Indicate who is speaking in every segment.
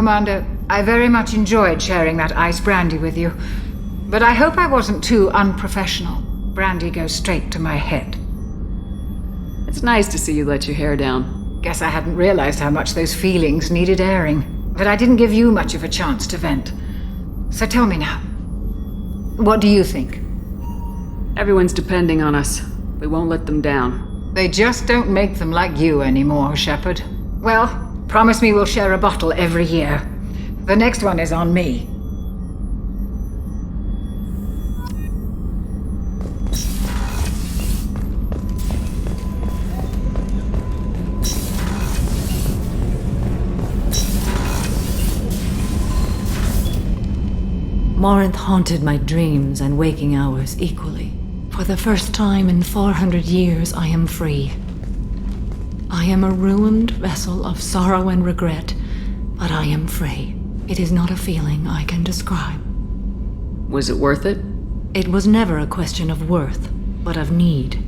Speaker 1: Commander, I very much enjoyed sharing that ice brandy with you. But I hope I wasn't too unprofessional. Brandy goes straight to my head.
Speaker 2: It's nice to see you let your hair down.
Speaker 1: Guess I hadn't realized how much those feelings needed airing. But I didn't give you much of a chance to vent. So tell me now. What do you think?
Speaker 2: Everyone's depending on us. We won't let them down.
Speaker 1: They just don't make them like you anymore, Shepard. Well, promise me we'll share a bottle every year. The next one is on me.
Speaker 3: Morinth haunted my dreams and waking hours equally. For the first time in 400 years, I am free. I am a ruined vessel of sorrow and regret, but I am free. It is not a feeling I can describe.
Speaker 2: Was it worth it?
Speaker 3: It was never a question of worth, but of need.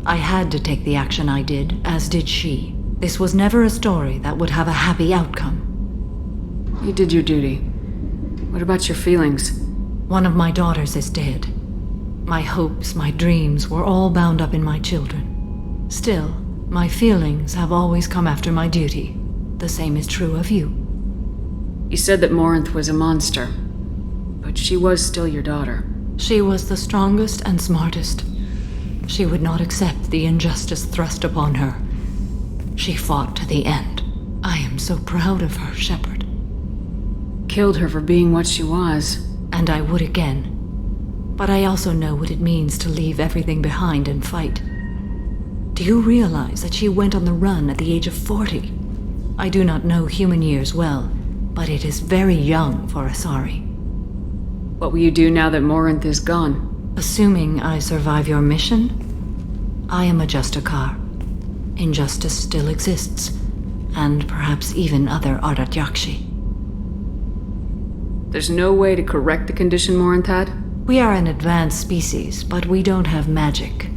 Speaker 3: I had to take the action I did, as did she. This was never a story that would have a happy outcome.
Speaker 2: You did your duty. What about your feelings?
Speaker 3: One of my daughters is dead. My hopes, my dreams were all bound up in my children. Still, my feelings have always come after my duty. The same is true of you.
Speaker 2: You said that Morinth was a monster, but she was still your daughter.
Speaker 3: She was the strongest and smartest. She would not accept the injustice thrust upon her. She fought to the end. I am so proud of her, Shepard.
Speaker 2: Killed her for being what she was.
Speaker 3: And I would again. But I also know what it means to leave everything behind and fight. Do you realize that she went on the run at the age of 40? I do not know human years well, but it is very young for Asari.
Speaker 2: What will you do now that Morinth is gone?
Speaker 3: Assuming I survive your mission, I am a Justikar. Injustice still exists, and perhaps even other Ardat Yakshi.
Speaker 2: There's no way to correct the condition Morinth had?
Speaker 3: We are an advanced species, but we don't have magic.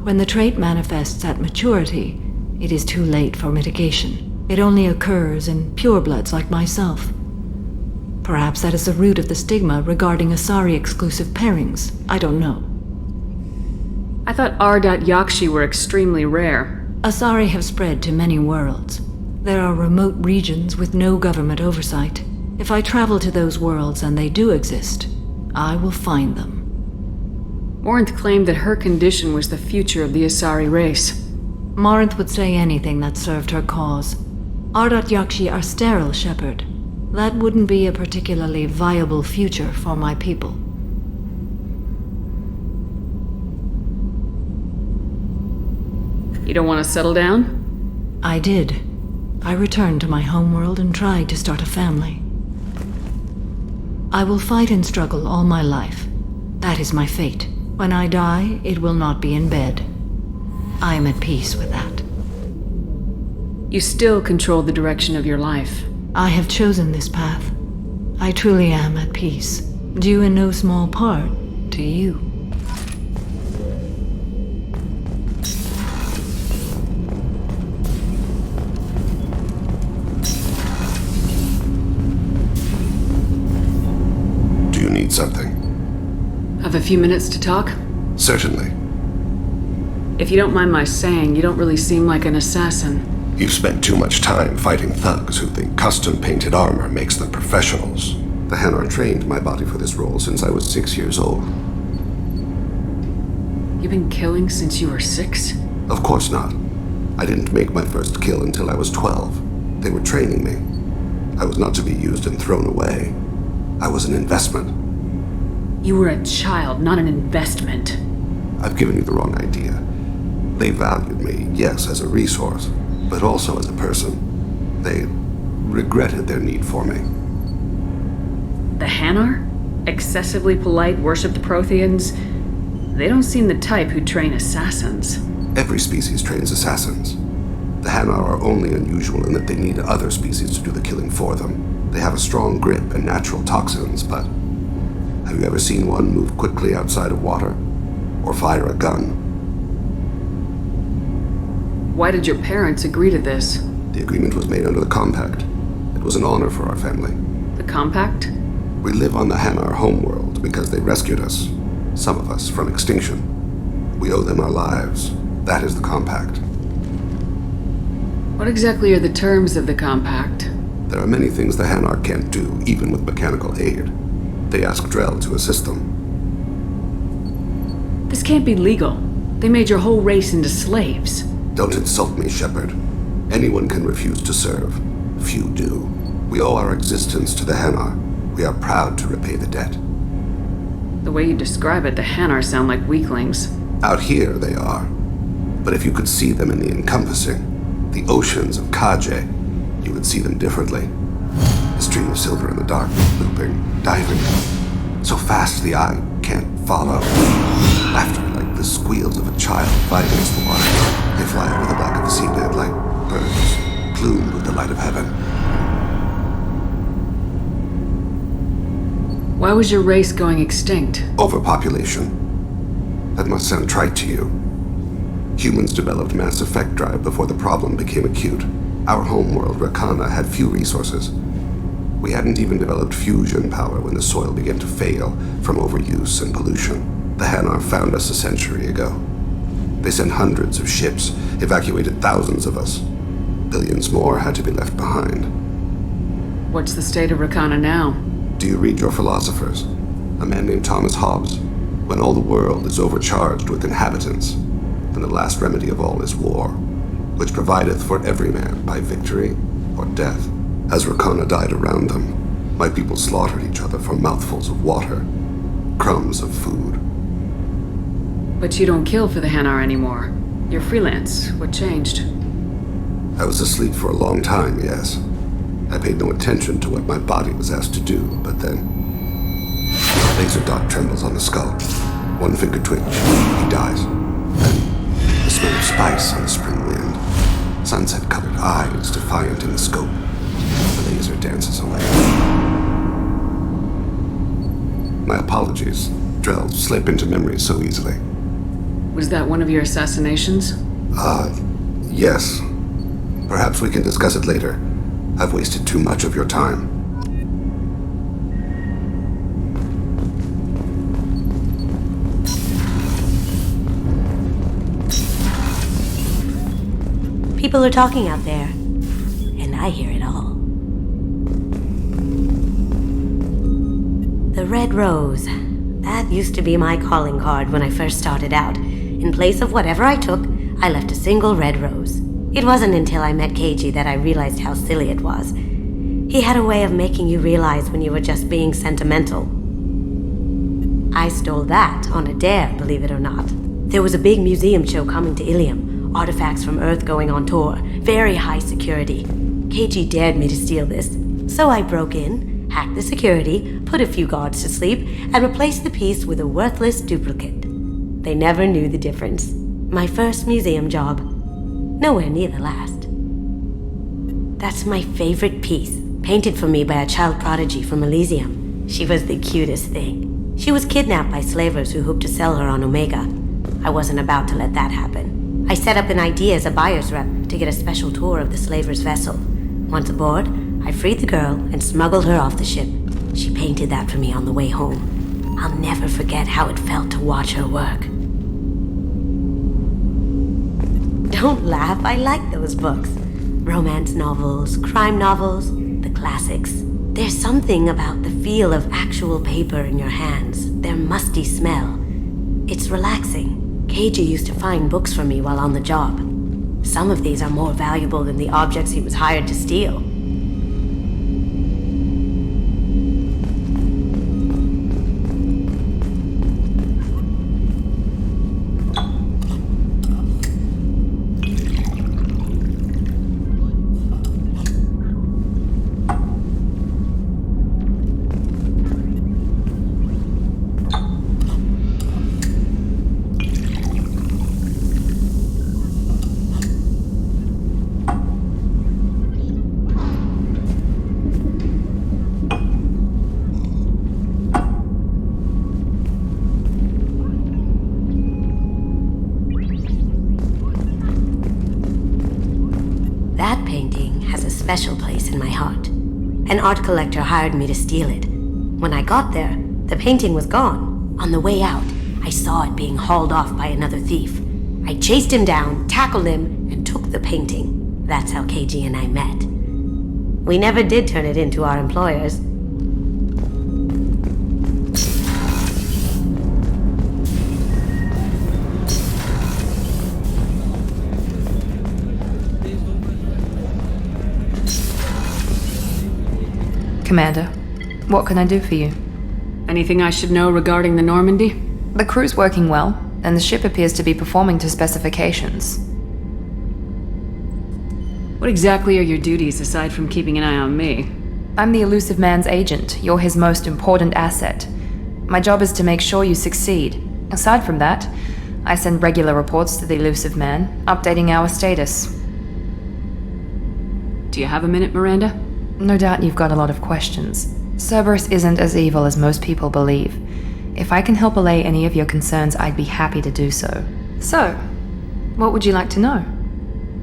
Speaker 3: When the trait manifests at maturity, it is too late for mitigation. It only occurs in purebloods like myself. Perhaps that is the root of the stigma regarding Asari-exclusive pairings. I don't know.
Speaker 2: I thought Ardat Yakshi were extremely rare.
Speaker 3: Asari have spread to many worlds. There are remote regions with no government oversight. If I travel to those worlds and they do exist, I will find them.
Speaker 2: Morinth claimed that her condition was the future of the Asari race.
Speaker 3: Morinth would say anything that served her cause. Ardat Yakshi are sterile, Shepard. That wouldn't be a particularly viable future for my people.
Speaker 2: You don't want to settle down?
Speaker 3: I did. I returned to my homeworld and tried to start a family. I will fight and struggle all my life. That is my fate. When I die, it will not be in bed. I am at peace with that.
Speaker 2: You still control the direction of your life.
Speaker 3: I have chosen this path. I truly am at peace, due in no small part to you.
Speaker 4: Do you need something?
Speaker 2: Have a few minutes to talk?
Speaker 4: Certainly.
Speaker 2: If you don't mind my saying, you don't really seem like an assassin.
Speaker 4: You've spent too much time fighting thugs who think custom-painted armor makes them professionals. The Hanar trained my body for this role since I was 6 years old.
Speaker 2: You've been killing since you were 6?
Speaker 4: Of course not. I didn't make my first kill until I was 12. They were training me. I was not to be used and thrown away. I was an investment.
Speaker 2: You were a child, not an investment.
Speaker 4: I've given you the wrong idea. They valued me, yes, as a resource, but also as a person. They regretted their need for me.
Speaker 2: The Hanar? Excessively polite, worship the Protheans? They don't seem the type who train assassins.
Speaker 4: Every species trains assassins. The Hanar are only unusual in that they need other species to do the killing for them. They have a strong grip and natural toxins, but have you ever seen one move quickly outside of water? Or fire a gun?
Speaker 2: Why did your parents agree to this?
Speaker 4: The agreement was made under the Compact. It It was an honor for our family.
Speaker 2: The compact?
Speaker 4: We live on the Hanar homeworld because they rescued us, some of us, from extinction. We owe them our lives. That is the compact.
Speaker 2: What exactly are the terms of the compact?
Speaker 4: There are many things the Hanar can't do, even with mechanical aid. They ask Drell to assist them.
Speaker 2: This can't be legal. They made your whole race into slaves.
Speaker 4: Don't insult me, Shepard. Anyone can refuse to serve. Few do. We owe our existence to the Hanar. We are proud to repay the debt.
Speaker 2: The way you describe it, the Hanar sound like weaklings.
Speaker 4: Out here, they are. But if you could see them in the encompassing, the oceans of Kaje, you would see them differently. A stream of silver in the dark, looping, diving. So fast the eye can't follow. Laughter like the squeals of a child fighting against the water. They fly over the back of the seabed like birds, plumed with the light of heaven.
Speaker 2: Why was your race going extinct?
Speaker 4: Overpopulation. That must sound trite to you. Humans developed mass effect drive before the problem became acute. Our homeworld, Rakana, had few resources. We hadn't even developed fusion power when the soil began to fail from overuse and pollution. The Hanar found us a century ago. They sent hundreds of ships, evacuated thousands of us. Billions more had to be left behind.
Speaker 2: What's the state of Rakana now?
Speaker 4: Do you read your philosophers? A man named Thomas Hobbes. When all the world is overcharged with inhabitants, then the last remedy of all is war, which provideth for every man by victory or death. As Rakana died around them, my people slaughtered each other for mouthfuls of water, crumbs of food.
Speaker 2: But you don't kill for the Hanar anymore. You're freelance. What changed?
Speaker 4: I was asleep for a long time, yes. I paid no attention to what my body was asked to do, but then... a laser dot trembles on the skull. One finger twitch. He dies. Then, the smell of spice on the spring wind. Sunset-colored eyes defiant in the scope. The laser dances away. My apologies. Drell slip into memory so easily.
Speaker 2: Was that one of your assassinations?
Speaker 4: Yes. Perhaps we can discuss it later. I've wasted too much of your time.
Speaker 5: People are talking out there, and I hear it all. The Red Rose. That used to be my calling card when I first started out. In place of whatever I took, I left a single red rose. It wasn't until I met Keiji that I realized how silly it was. He had a way of making you realize when you were just being sentimental. I stole that on a dare, believe it or not. There was a big museum show coming to Ilium, artifacts from Earth going on tour, very high security. Keiji dared me to steal this, so I broke in, hacked the security, put a few guards to sleep, and replaced the piece with a worthless duplicate. They never knew the difference. My first museum job. Nowhere near the last. That's my favorite piece, painted for me by a child prodigy from Elysium. She was the cutest thing. She was kidnapped by slavers who hoped to sell her on Omega. I wasn't about to let that happen. I set up an idea as a buyer's rep to get a special tour of the slaver's vessel. Once aboard, I freed the girl and smuggled her off the ship. She painted that for me on the way home. I'll never forget how it felt to watch her work. Don't laugh, I like those books. Romance novels, crime novels, the classics. There's something about the feel of actual paper in your hands, their musty smell. It's relaxing. Keiji used to find books for me while on the job. Some of these are more valuable than the objects he was hired to steal. That painting has a special place in my heart. An art collector hired me to steal it. When I got there, the painting was gone. On the way out, I saw it being hauled off by another thief. I chased him down, tackled him, and took the painting. That's how Keiji and I met. We never did turn it into our employers.
Speaker 6: Commander, what can I do for you?
Speaker 2: Anything I should know regarding the Normandy?
Speaker 6: The crew's working well, and the ship appears to be performing to specifications.
Speaker 2: What exactly are your duties aside from keeping an eye on me?
Speaker 6: I'm the elusive man's agent. You're his most important asset. My job is to make sure you succeed. Aside from that, I send regular reports to the elusive man, updating our status.
Speaker 2: Do you have a minute, Miranda?
Speaker 6: No doubt you've got a lot of questions. Cerberus isn't as evil as most people believe. If I can help allay any of your concerns, I'd be happy to do so. So, what would you like to know?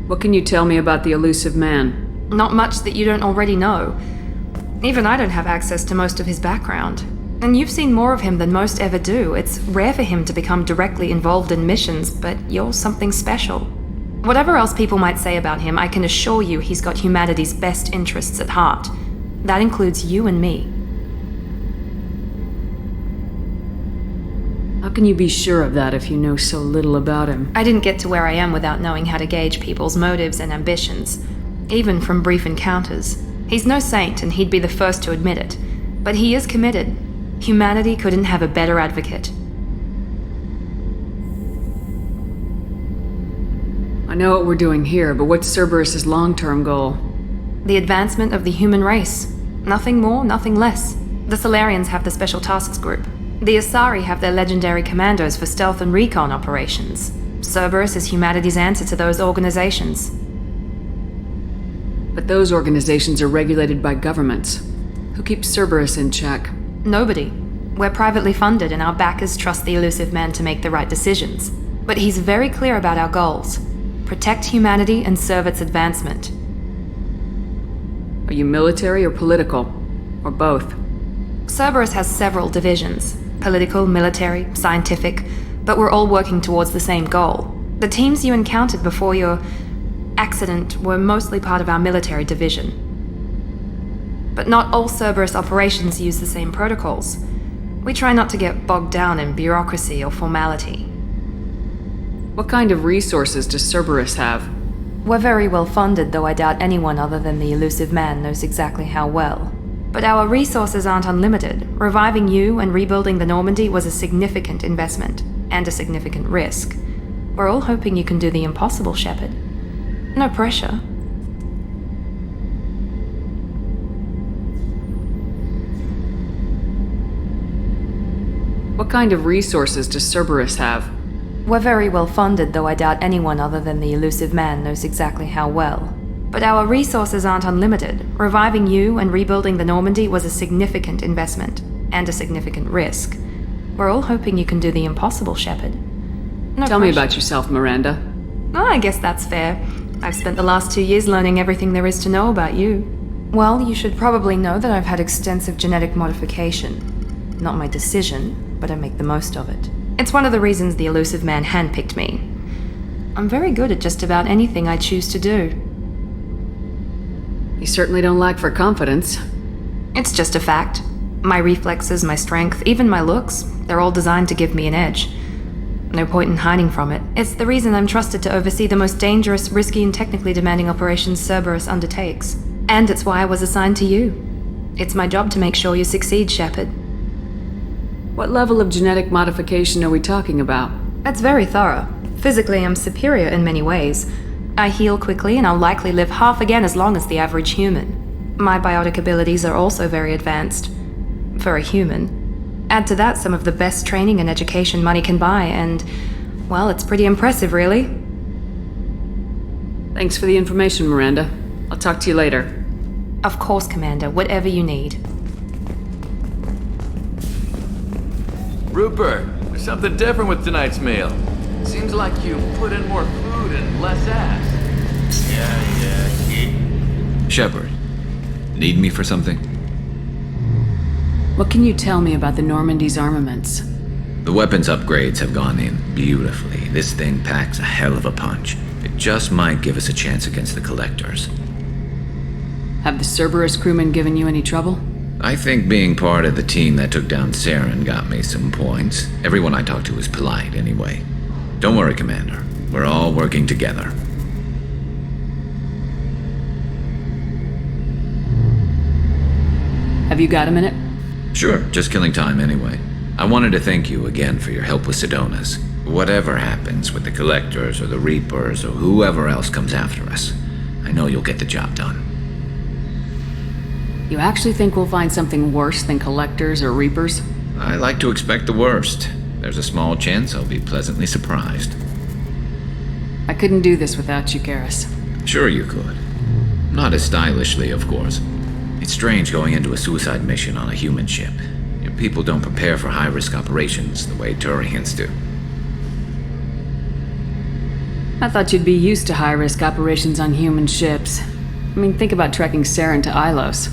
Speaker 2: What can you tell me about the elusive man?
Speaker 6: Not much that you don't already know. Even I don't have access to most of his background. And you've seen more of him than most ever do. It's rare for him to become directly involved in missions, but you're something special. Whatever else people might say about him, I can assure you he's got humanity's best interests at heart. That includes you and me.
Speaker 2: How can you be sure of that if you know so little about him?
Speaker 6: I didn't get to where I am without knowing how to gauge people's motives and ambitions, even from brief encounters. He's no saint, and he'd be the first to admit it. But he is committed. Humanity couldn't have a better advocate.
Speaker 2: I know what we're doing here, but what's Cerberus's long-term goal?
Speaker 6: The advancement of the human race. Nothing more, nothing less. The Solarians have the Special Tasks Group. The Asari have their legendary commandos for stealth and recon operations. Cerberus is humanity's answer to those organizations.
Speaker 2: But those organizations are regulated by governments. Who keeps Cerberus in check?
Speaker 6: Nobody. We're privately funded, and our backers trust the elusive man to make the right decisions. But he's very clear about our goals. Protect humanity and serve its advancement.
Speaker 2: Are you military or political? Or both?
Speaker 6: Cerberus has several divisions. Political, military, scientific, but we're all working towards the same goal. The teams you encountered before your accident were mostly part of our military division. But not all Cerberus operations use the same protocols. We try not to get bogged down in bureaucracy or formality.
Speaker 2: What kind of resources does Cerberus have?
Speaker 6: We're very well funded, though I doubt anyone other than the elusive man knows exactly how well. But our resources aren't unlimited. Reviving you and rebuilding the Normandy was a significant investment, and a significant risk. We're all hoping you can do the impossible, Shepard. No pressure.
Speaker 2: What kind of resources does Cerberus have?
Speaker 6: We're very well funded, though I doubt anyone other than the elusive man knows exactly how well. But our resources aren't unlimited. Reviving you and rebuilding the Normandy was a significant investment, and a significant risk. We're all hoping you can do the impossible, Shepard. No
Speaker 2: Tell me
Speaker 6: pressure.
Speaker 2: about yourself, Miranda.
Speaker 6: Oh, I guess that's fair. I've spent the last 2 years learning everything there is to know about you. Well, you should probably know that I've had extensive genetic modification. Not my decision, but I make the most of it. It's one of the reasons the elusive man handpicked me. I'm very good at just about anything I choose to do.
Speaker 2: You certainly don't lack for confidence.
Speaker 6: It's just a fact. My reflexes, my strength, even my looks, they're all designed to give me an edge. No point in hiding from it. It's the reason I'm trusted to oversee the most dangerous, risky, and technically demanding operations Cerberus undertakes. And it's why I was assigned to you. It's my job to make sure you succeed, Shepard.
Speaker 2: What level of genetic modification are we talking about?
Speaker 6: That's very thorough. Physically, I'm superior in many ways. I heal quickly, and I'll likely live half again as long as the average human. My biotic abilities are also very advanced. For a human. Add to that some of the best training and education money can buy, and, well, it's pretty impressive, really.
Speaker 2: Thanks for the information, Miranda. I'll talk to you later.
Speaker 6: Of course, Commander, whatever you need.
Speaker 7: Rupert, there's something different with tonight's meal. Seems like you put in more food and less ass.
Speaker 8: Yeah. Shepard, Need me for something?
Speaker 2: What can you tell me about the Normandy's armaments?
Speaker 8: The weapons upgrades have gone in beautifully. This thing packs a hell of a punch. It just might give us a chance against the Collectors.
Speaker 2: Have the Cerberus crewmen given you any trouble?
Speaker 8: I think being part of the team that took down Saren got me some points. Everyone I talked to was polite anyway. Don't worry, Commander. We're all working together.
Speaker 2: Have you got a minute?
Speaker 8: Sure, just killing time anyway. I wanted to thank you again for your help with Sedona's. Whatever happens with the Collectors or the Reapers or whoever else comes after us, I know you'll get the job done.
Speaker 2: You actually think we'll find something worse than Collectors or Reapers?
Speaker 8: I like to expect the worst. There's a small chance I'll be pleasantly surprised.
Speaker 2: I couldn't do this without you, Garrus.
Speaker 8: Sure you could. Not as stylishly, of course. It's strange going into a suicide mission on a human ship. Your people don't prepare for high-risk operations the way Turians do.
Speaker 2: I thought you'd be used to high-risk operations on human ships. I mean, think about trekking Saren to Ilos.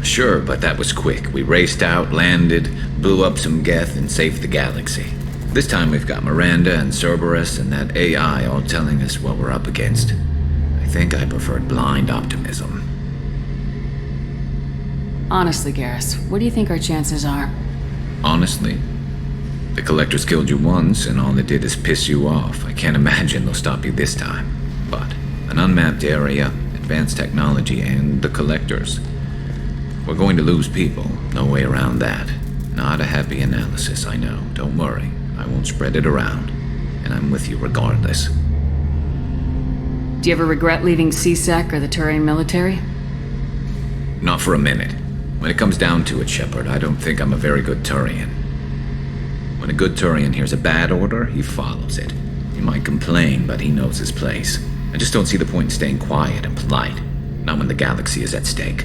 Speaker 8: Sure, but that was quick. We raced out, landed, blew up some Geth, and saved the galaxy. This time we've got Miranda and Cerberus and that AI all telling us what we're up against. I think I preferred blind optimism.
Speaker 2: Honestly, Garrus, what do you think our chances are?
Speaker 8: Honestly? The Collectors killed you once, and all they did is piss you off. I can't imagine they'll stop you this time. But an unmapped area, advanced technology, and the Collectors. We're going to lose people. No way around that. Not a happy analysis, I know. Don't worry. I won't spread it around. And I'm with you regardless.
Speaker 2: Do you ever regret leaving CSEC or the Turian military?
Speaker 8: Not for a minute. When it comes down to it, Shepard, I don't think I'm a very good Turian. When a good Turian hears a bad order, he follows it. He might complain, but he knows his place. I just don't see the point in staying quiet and polite. Not when the galaxy is at stake.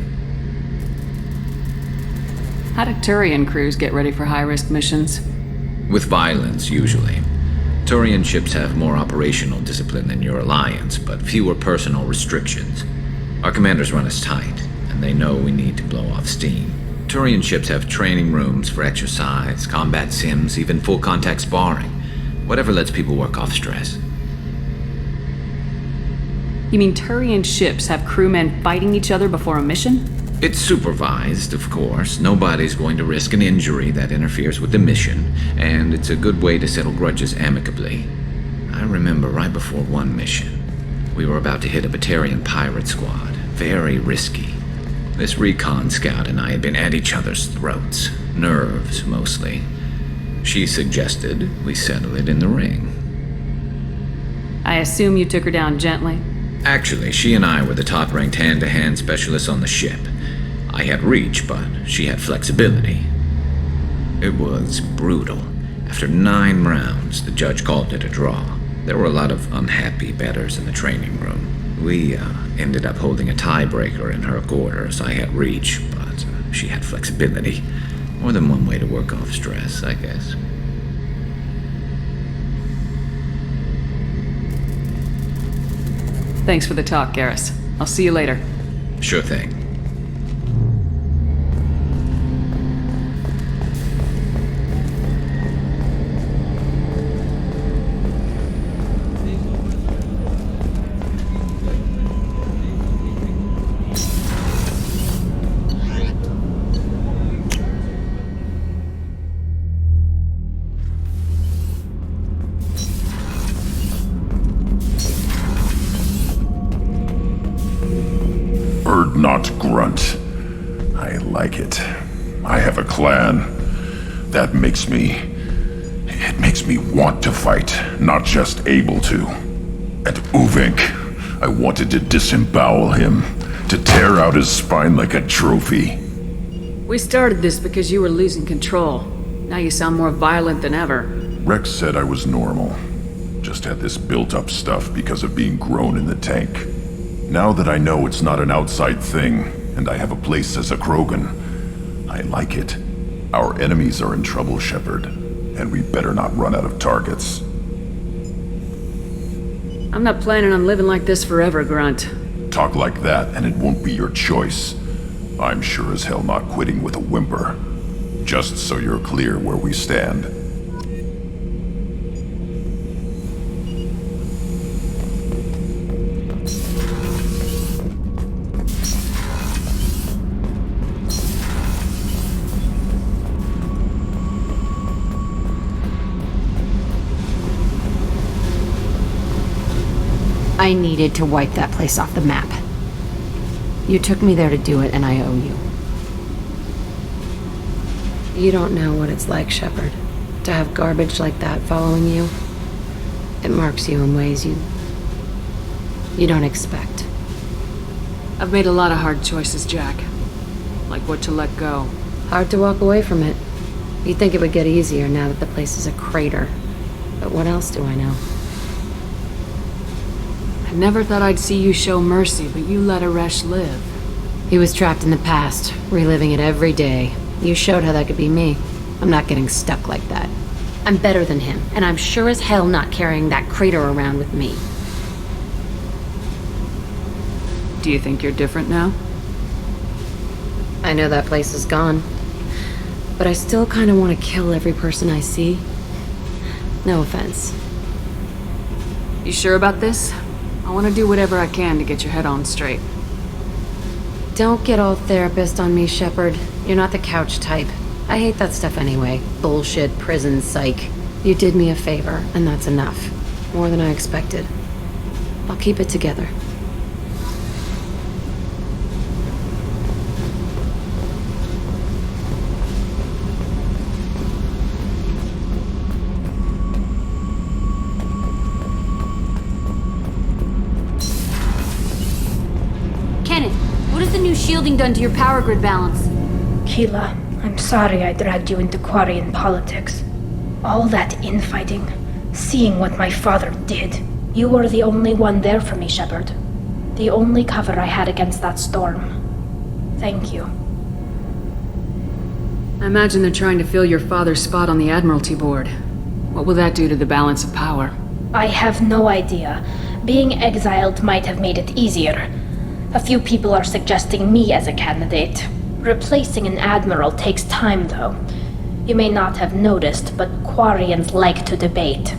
Speaker 2: How do Turian crews get ready for high-risk missions?
Speaker 8: With violence, usually. Turian ships have more operational discipline than your alliance, but fewer personal restrictions. Our commanders run us tight, and they know we need to blow off steam. Turian ships have training rooms for exercise, combat sims, even full-contact sparring. Whatever lets people work off stress.
Speaker 2: You mean Turian ships have crewmen fighting each other before a mission?
Speaker 8: It's supervised, of course. Nobody's going to risk an injury that interferes with the mission, and it's a good way to settle grudges amicably. I remember right before one mission, we were about to hit a Batarian pirate squad. Very risky. This recon scout and I had been at each other's throats. Nerves, mostly. She suggested we settle it in the ring.
Speaker 2: I assume you took her down gently?
Speaker 8: Actually, she and I were the top-ranked hand-to-hand specialists on the ship. I had reach, but she had flexibility. It was brutal. After 9 rounds, the judge called it a draw. There were a lot of unhappy bettors in the training room. We ended up holding a tiebreaker in her quarters. I had reach, but she had flexibility. More than one way to work off stress, I guess.
Speaker 2: Thanks for the talk, Garrus. I'll see you later.
Speaker 8: Sure thing.
Speaker 9: Not grunt. I like it. I have a clan. That makes me... It makes me want to fight, not just able to. And Uvink, I wanted to disembowel him, to tear out his spine like a trophy.
Speaker 2: We started this because you were losing control. Now you sound more violent than ever.
Speaker 9: Rex said I was normal. Just had this built-up stuff because of being grown in the tank. Now that I know it's not an outside thing, and I have a place as a Krogan, I like it. Our enemies are in trouble, Shepard, and we better not run out of targets.
Speaker 2: I'm not planning on living like this forever, Grunt.
Speaker 9: Talk like that, and it won't be your choice. I'm sure as hell not quitting with a whimper. Just so you're clear where we stand.
Speaker 10: I needed to wipe that place off the map. You took me there to do it, and I owe you. You don't know what it's like, Shepard, to have garbage like that following you. It marks you in ways you don't expect.
Speaker 2: I've made a lot of hard choices, Jack. Like what to let go.
Speaker 10: Hard to walk away from it. You'd think it would get easier now that the place is a crater. But what else do I know?
Speaker 2: I never thought I'd see you show mercy, but you let Aresh live.
Speaker 10: He was trapped in the past, reliving it every day. You showed how that could be me. I'm not getting stuck like that. I'm better than him, and I'm sure as hell not carrying that crater around with me.
Speaker 2: Do you think you're different now?
Speaker 10: I know that place is gone. But I still kind of want to kill every person I see. No offense.
Speaker 2: You sure about this? I want to do whatever I can to get your head on straight.
Speaker 10: Don't get all therapist on me, Shepard. You're not the couch type. I hate that stuff anyway. Bullshit, prison, psych. You did me a favor, and that's enough. More than I expected. I'll keep it together.
Speaker 11: Shielding done to your power grid balance?
Speaker 12: Keela, I'm sorry I dragged you into Quarian politics. All that infighting, seeing what my father did. You were the only one there for me, Shepard. The only cover I had against that storm. Thank you.
Speaker 2: I imagine they're trying to fill your father's spot on the Admiralty Board. What will that do to the balance of power?
Speaker 12: I have no idea. Being exiled might have made it easier. A few people are suggesting me as a candidate. Replacing an admiral takes time, though. You may not have noticed, but Quarians like to debate.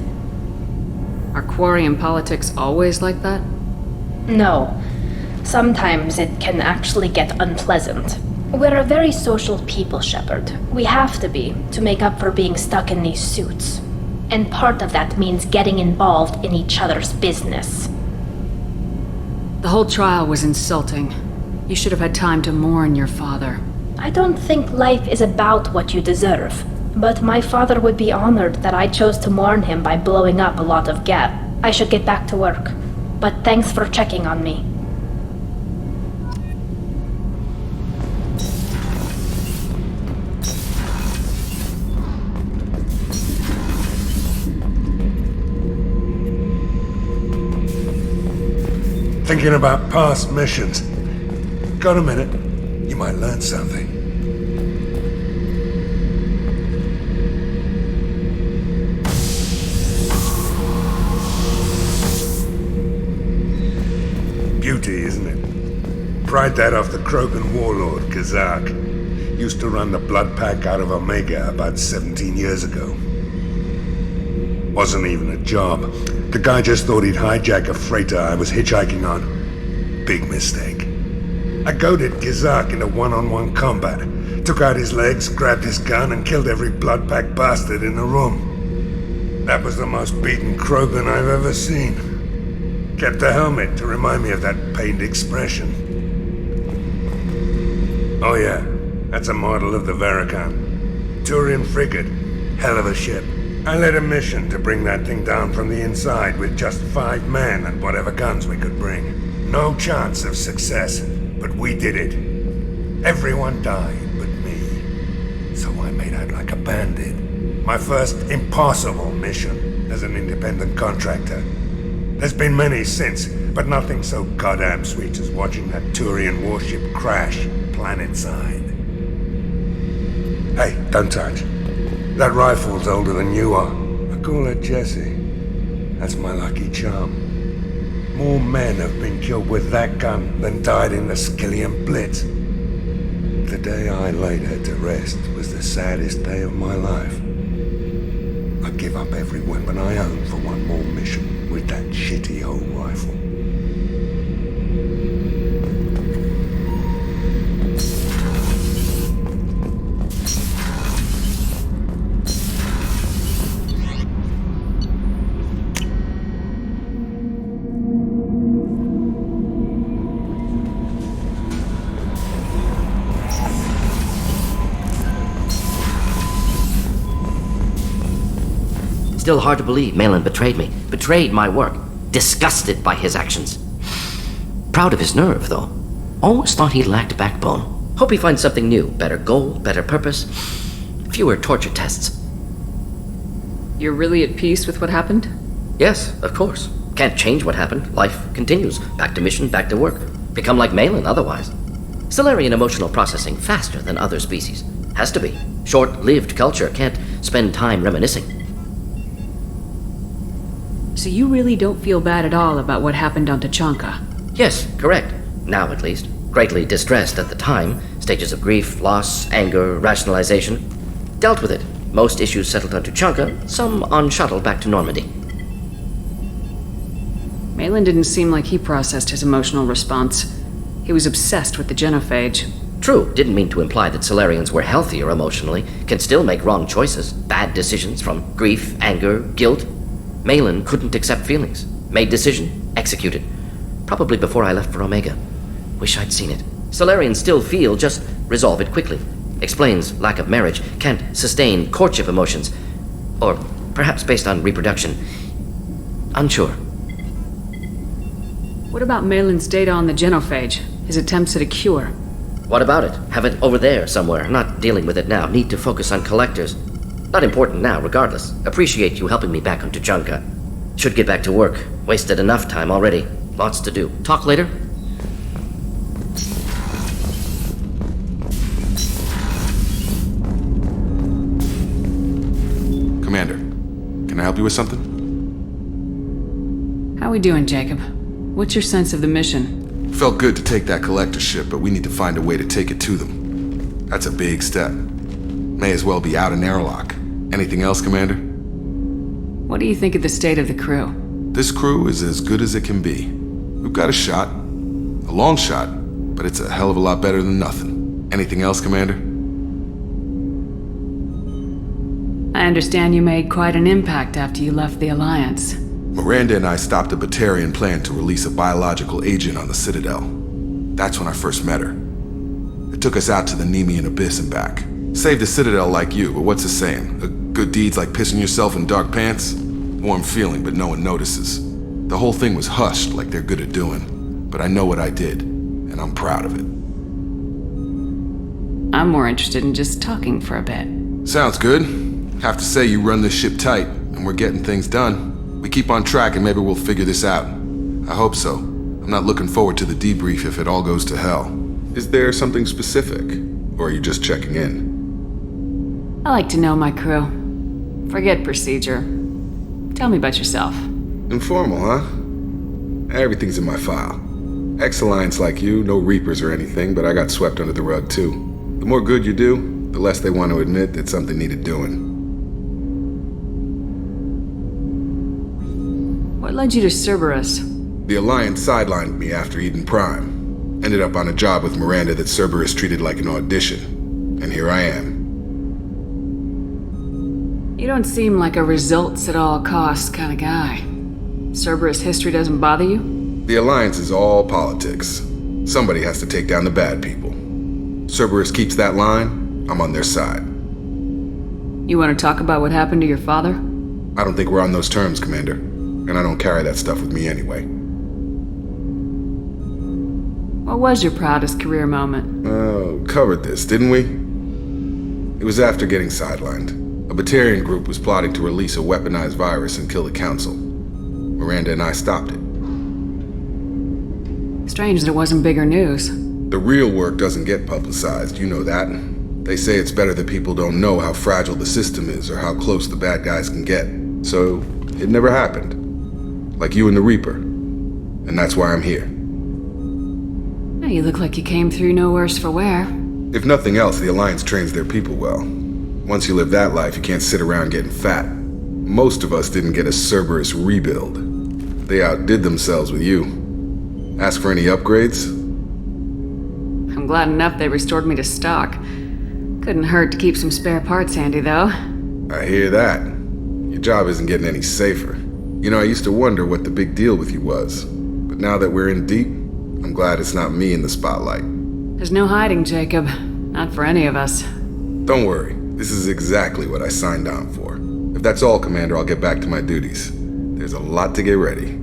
Speaker 2: Are Quarian politics always like that?
Speaker 12: No. Sometimes it can actually get unpleasant. We're a very social people, Shepard. We have to be, to make up for being stuck in these suits. And part of that means getting involved in each other's business.
Speaker 2: The whole trial was insulting. You should have had time to mourn your father.
Speaker 12: I don't think life is about what you deserve, but my father would be honored that I chose to mourn him by blowing up a lot of gas. I should get back to work, but thanks for checking on me.
Speaker 13: Thinking about past missions. Got a minute? You might learn something. Beauty, isn't it? Pried that off the Krogan warlord, Kazak. Used to run the blood pack out of Omega about 17 years ago. Wasn't even a job. The guy just thought he'd hijack a freighter I was hitchhiking on. Big mistake. I goaded Gizak into one-on-one combat. Took out his legs, grabbed his gun, and killed every blood-pack bastard in the room. That was the most beaten Krogan I've ever seen. Kept a helmet to remind me of that pained expression. Oh yeah, that's a model of the Veracon. Turian frigate. Hell of a ship. I led a mission to bring that thing down from the inside with just 5 men and whatever guns we could bring. No chance of success, but we did it. Everyone died but me. So I made out like a bandit. My first impossible mission as an independent contractor. There's been many since, but nothing so goddamn sweet as watching that Turian warship crash planet-side. Hey, don't touch. That rifle's older than you are. I call her Jessie. That's my lucky charm. More men have been killed with that gun than died in the Skillian Blitz. The day I laid her to rest was the saddest day of my life. I'd give up every weapon I own for one more mission with that shitty old rifle.
Speaker 14: Still hard to believe Malin betrayed me, betrayed my work, disgusted by his actions. Proud of his nerve, though. Almost thought he lacked backbone. Hope he finds something new, better goal, better purpose, fewer torture tests.
Speaker 2: You're really at peace with what happened?
Speaker 14: Yes, of course. Can't change what happened. Life continues. Back to mission, back to work. Become like Malin otherwise. Solarian emotional processing faster than other species. Has to be. Short-lived culture can't spend time reminiscing.
Speaker 2: So you really don't feel bad at all about what happened on Tachanka?
Speaker 14: Yes, correct. Now at least. Greatly distressed at the time. Stages of grief, loss, anger, rationalization. Dealt with it. Most issues settled on Tachanka, some on shuttle back to Normandy.
Speaker 2: Malin didn't seem like he processed his emotional response. He was obsessed with the genophage.
Speaker 14: True, didn't mean to imply that Solarians were healthier emotionally, can still make wrong choices, bad decisions from grief, anger, guilt. Malin couldn't accept feelings. Made decision. Executed. Probably before I left for Omega. Wish I'd seen it. Solarians still feel, just resolve it quickly. Explains lack of marriage. Can't sustain courtship emotions. Or perhaps based on reproduction. Unsure.
Speaker 2: What about Malin's data on the genophage? His attempts at a cure?
Speaker 14: What about it? Have it over there somewhere. Not dealing with it now. Need to focus on collectors. Not important now, regardless. Appreciate you helping me back on Tachanka. Should get back to work. Wasted enough time already. Lots to do. Talk later?
Speaker 15: Commander, can I help you with something?
Speaker 2: How we doing, Jacob? What's your sense of the mission?
Speaker 15: Felt good to take that collector ship, but we need to find a way to take it to them. That's a big step. May as well be out in airlock. Anything else, Commander?
Speaker 2: What do you think of the state of the crew?
Speaker 15: This crew is as good as it can be. We've got a shot. A long shot, but it's a hell of a lot better than nothing. Anything else, Commander?
Speaker 2: I understand you made quite an impact after you left the Alliance.
Speaker 15: Miranda and I stopped a Batarian plan to release a biological agent on the Citadel. That's when I first met her. It took us out to the Nemean Abyss and back. Saved the Citadel like you, but what's the saying? A good deed's like pissing yourself in dark pants? Warm feeling, but no one notices. The whole thing was hushed like they're good at doing. But I know what I did, and I'm proud of it.
Speaker 2: I'm more interested in just talking for a bit.
Speaker 15: Sounds good. Have to say you run this ship tight, and we're getting things done. We keep on track and maybe we'll figure this out. I hope so. I'm not looking forward to the debrief if it all goes to hell. Is there something specific, or are you just checking in?
Speaker 2: I like to know my crew. Forget procedure. Tell me about yourself.
Speaker 15: Informal, huh? Everything's in my file. Ex-Alliance like you, no Reapers or anything, but I got swept under the rug too. The more good you do, the less they want to admit that something needed doing.
Speaker 2: What led you to Cerberus?
Speaker 15: The Alliance sidelined me after Eden Prime. Ended up on a job with Miranda that Cerberus treated like an audition. And here I am.
Speaker 2: You don't seem like a results-at-all-costs kind of guy. Cerberus history doesn't bother you?
Speaker 15: The Alliance is all politics. Somebody has to take down the bad people. Cerberus keeps that line, I'm on their side.
Speaker 2: You want to talk about what happened to your father?
Speaker 15: I don't think we're on those terms, Commander. And I don't carry that stuff with me anyway.
Speaker 2: What was your proudest career moment?
Speaker 15: Oh, covered this, didn't we? It was after getting sidelined. A Batarian group was plotting to release a weaponized virus and kill the Council. Miranda and I stopped it.
Speaker 2: Strange that it wasn't bigger news.
Speaker 15: The real work doesn't get publicized, you know that. They say it's better that people don't know how fragile the system is or how close the bad guys can get. So, it never happened. Like you and the Reaper. And that's why I'm here.
Speaker 2: You look like you came through no worse for wear.
Speaker 15: If nothing else, the Alliance trains their people well. Once you live that life, you can't sit around getting fat. Most of us didn't get a Cerberus rebuild. They outdid themselves with you. Ask for any upgrades?
Speaker 2: I'm glad enough they restored me to stock. Couldn't hurt to keep some spare parts handy, though.
Speaker 15: I hear that. Your job isn't getting any safer. You know, I used to wonder what the big deal with you was. But now that we're in deep, I'm glad it's not me in the spotlight.
Speaker 2: There's no hiding, Jacob. Not for any of us.
Speaker 15: Don't worry. This is exactly what I signed on for. If that's all, Commander, I'll get back to my duties. There's a lot to get ready.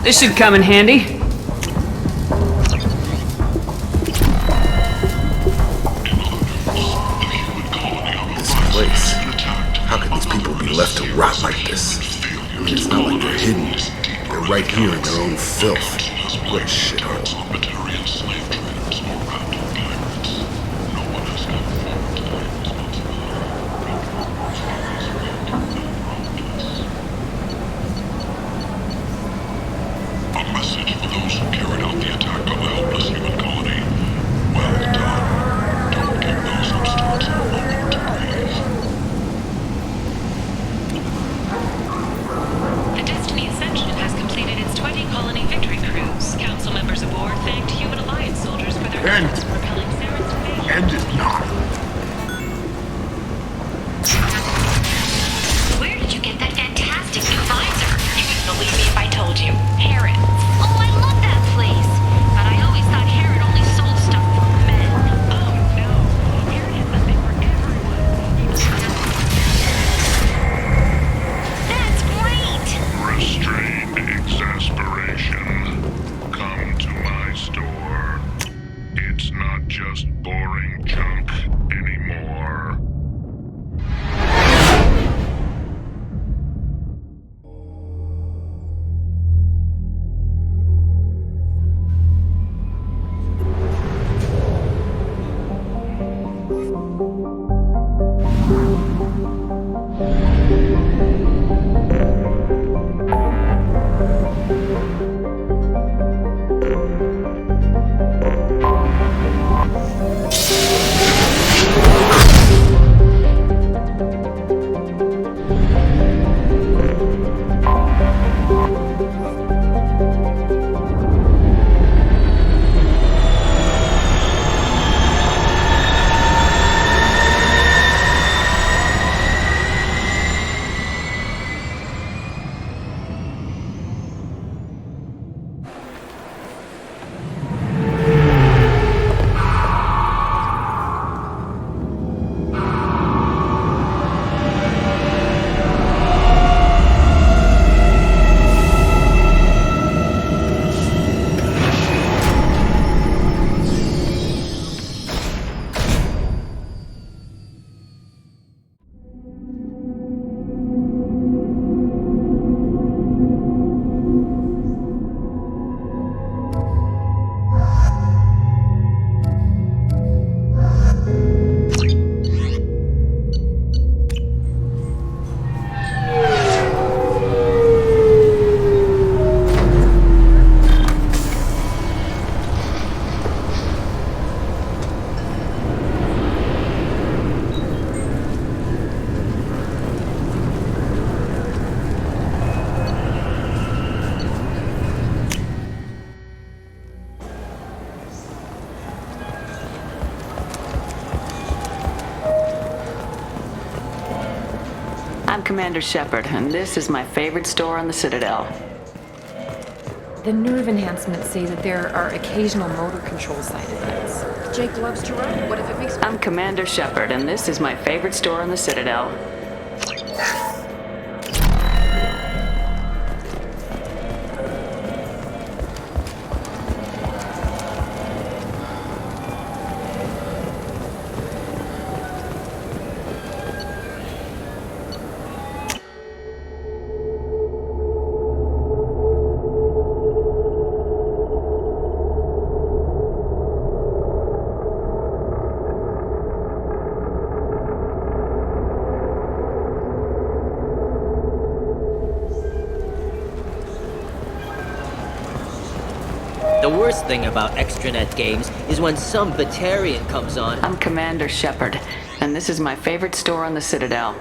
Speaker 2: This should come in handy.
Speaker 15: This place. How can these people be left to rot like this? I mean, it's not like they're hidden. They're right here in their own filth. What a shithole.
Speaker 9: End it not.
Speaker 16: Where did you get that fantastic new visor? You wouldn't believe me if I told you. Harrods. Oh, I love that place. But I always thought Harrod only sold stuff for men. Oh, no. Harrod has something for everyone. That's great.
Speaker 9: Restrained exasperation. Come to my store. It's not just boring junk anymore.
Speaker 2: I'm Commander Shepard, and this is my favorite store on the Citadel.
Speaker 6: The nerve enhancements say that there are occasional motor control side effects.
Speaker 11: Jake loves to run. What if it makes...
Speaker 2: I'm Commander Shepard, and this is my favorite store on the Citadel.
Speaker 17: The worst thing about extranet games is when some Batarian comes on.
Speaker 2: I'm Commander Shepard, and this is my favorite store on the Citadel.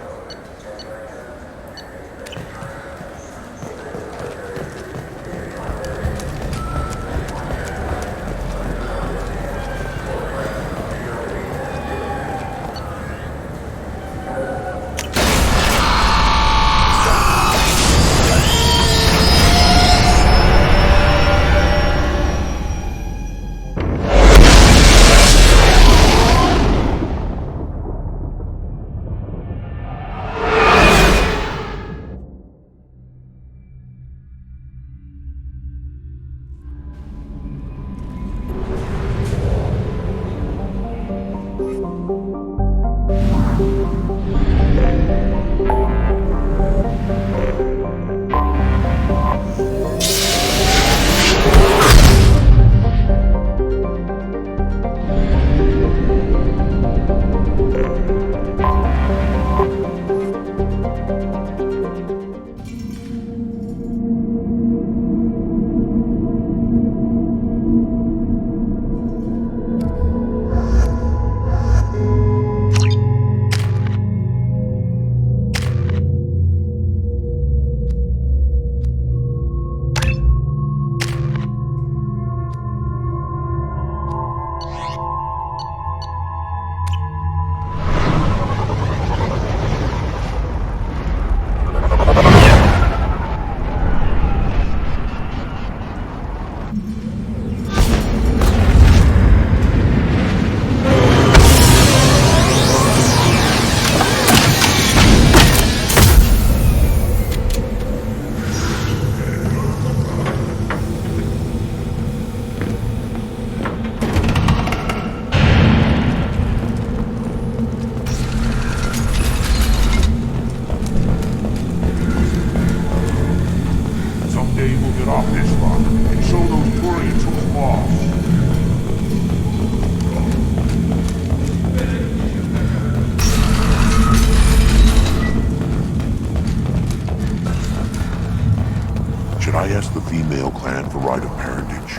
Speaker 9: I asked the female clan for right of parentage.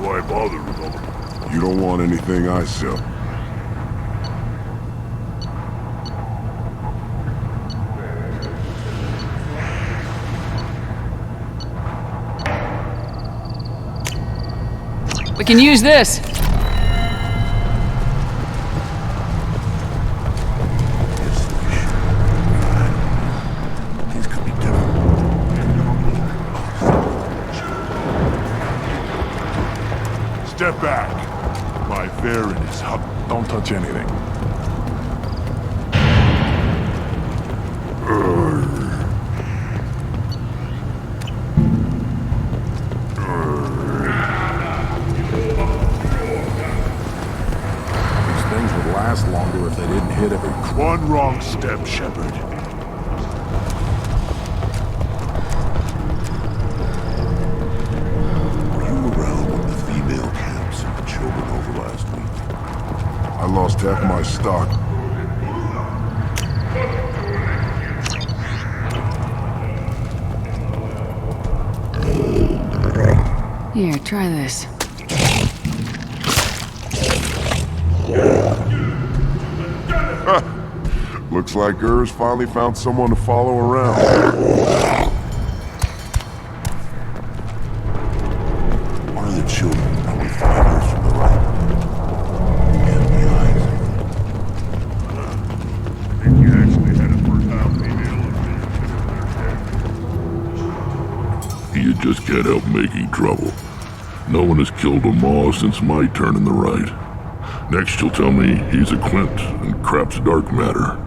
Speaker 18: Why bother with all of
Speaker 9: You don't want anything I sell.
Speaker 2: We can use this!
Speaker 9: Step back. My fare is up. Don't touch anything.
Speaker 18: These things would last longer if they didn't hit every...
Speaker 9: One wrong step, Shepard. I lost half my stock.
Speaker 2: Here, try this.
Speaker 9: Looks like Urs finally found someone to follow around. One of the children probably find Urs from the right. And the eyes. I think you actually had a fertile female.
Speaker 18: can't help making trouble. No one has killed a Maw since my turn in the right. Next you'll tell me he's a Clint and crap's dark matter.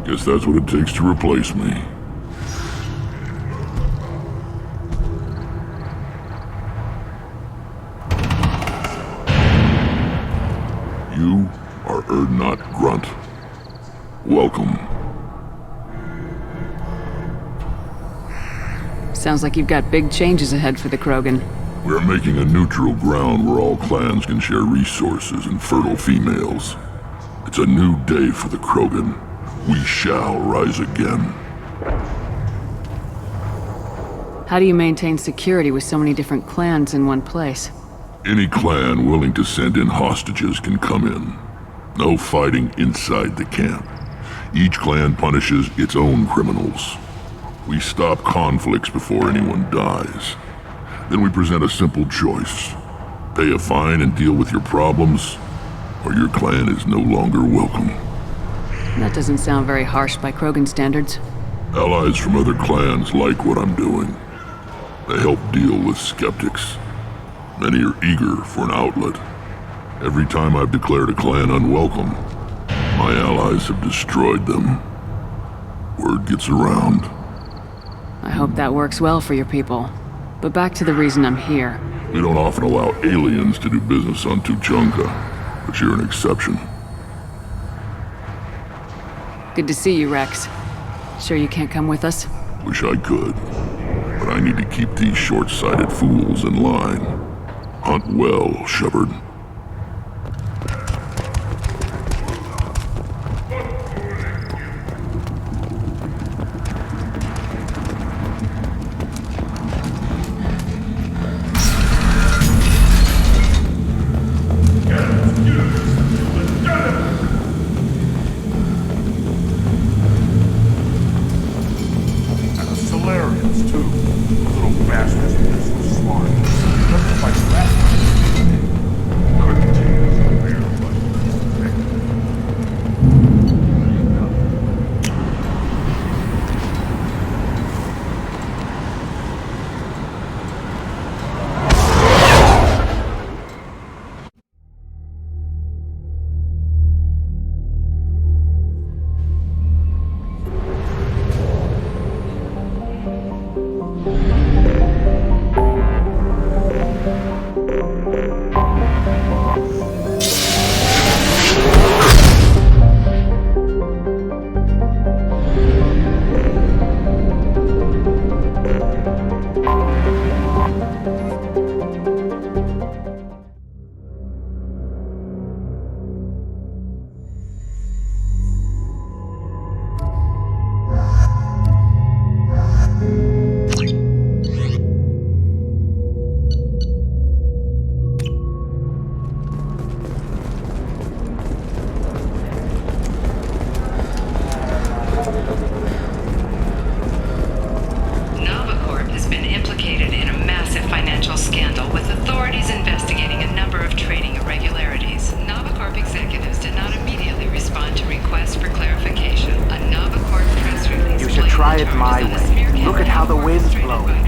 Speaker 18: Guess that's what it takes to replace me. You are Erdnot Grunt. Welcome.
Speaker 2: Sounds like you've got big changes ahead for the Krogan.
Speaker 18: We're making a neutral ground where all clans can share resources and fertile females. It's a new day for the Krogan. We shall rise again.
Speaker 2: How do you maintain security with so many different clans in one place?
Speaker 18: Any clan willing to send in hostages can come in. No fighting inside the camp. Each clan punishes its own criminals. We stop conflicts before anyone dies. Then we present a simple choice. Pay a fine and deal with your problems, or your clan is no longer welcome.
Speaker 2: That doesn't sound very harsh by Krogan standards.
Speaker 18: Allies from other clans like what I'm doing. They help deal with skeptics. Many are eager for an outlet. Every time I've declared a clan unwelcome, my allies have destroyed them. Word gets around.
Speaker 2: I hope that works well for your people. But back to the reason I'm here.
Speaker 18: We don't often allow aliens to do business on Tuchanka, but you're an exception.
Speaker 2: Good to see you, Rex. Sure you can't come with us?
Speaker 18: Wish I could, but I need to keep these short-sighted fools in line. Hunt well, Shepard.
Speaker 19: Try it my way. Look at how the wind's blowing.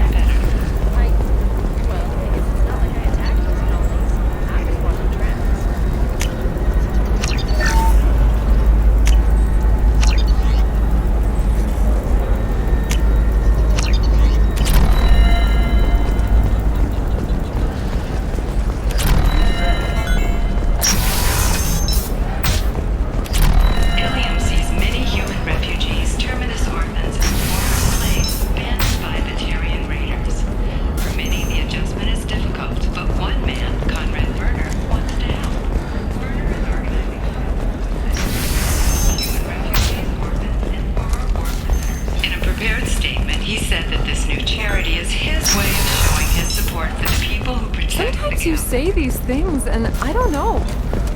Speaker 6: You say these things, and I don't know.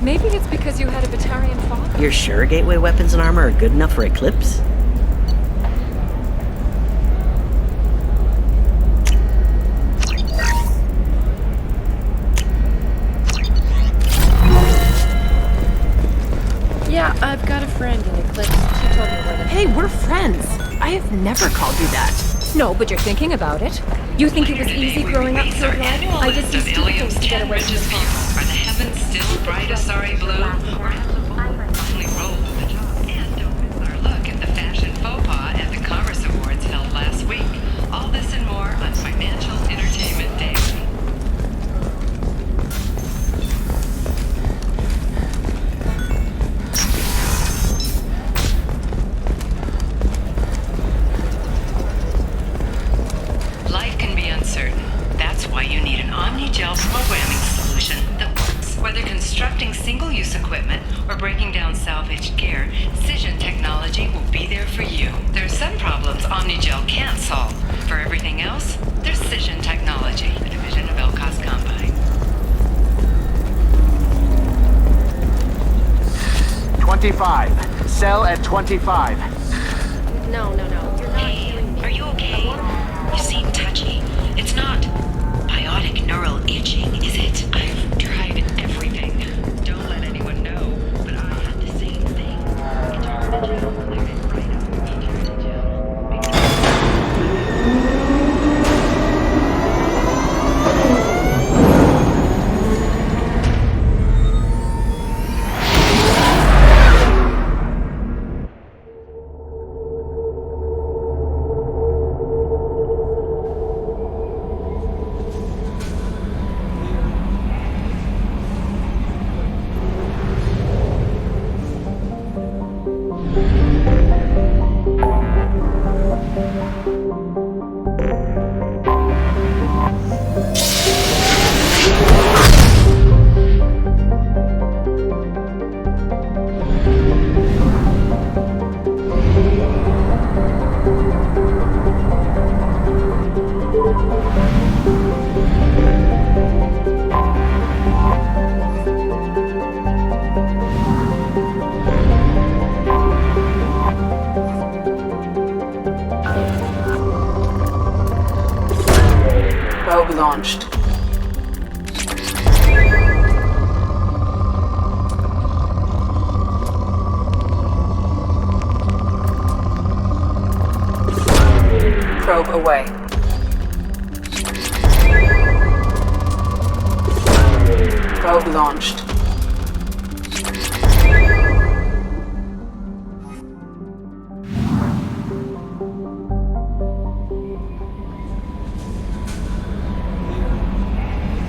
Speaker 6: Maybe it's because you had a Batarian father.
Speaker 20: You're sure gateway weapons and armor are good enough for Eclipse?
Speaker 10: Yeah, I've got a friend in Eclipse. She told me where to...
Speaker 6: Hey, we're friends. I have never called you that.
Speaker 12: No, but you're thinking about it. You think it was easy growing up so blood? I did some stupid things to get away from the cops.
Speaker 21: Are the heavens still bright as sorry blue? Or has the ball finally rolled? And don't miss our look at the fashion faux pas at the Commerce Awards held last week. All this and more on Financial Entertainment Day. Life can be uncertain. That's why you need an omni-gel programming solution that works. Whether constructing single-use equipment or breaking down salvaged gear, Cision technology will be there for you. There are some problems Omnigel can't solve. For everything else, there's Cision technology, a division of Elcos Combine.
Speaker 19: 25. Sell at 25.
Speaker 12: No. You're not healing me.
Speaker 21: Are you okay? You seem touchy. It's not biotic neural itching, is it? I've tried everything. Don't let anyone know, but I had the same thing. It turned the gel cleared it right up.
Speaker 2: Probe launched. Probe away. Probe launched.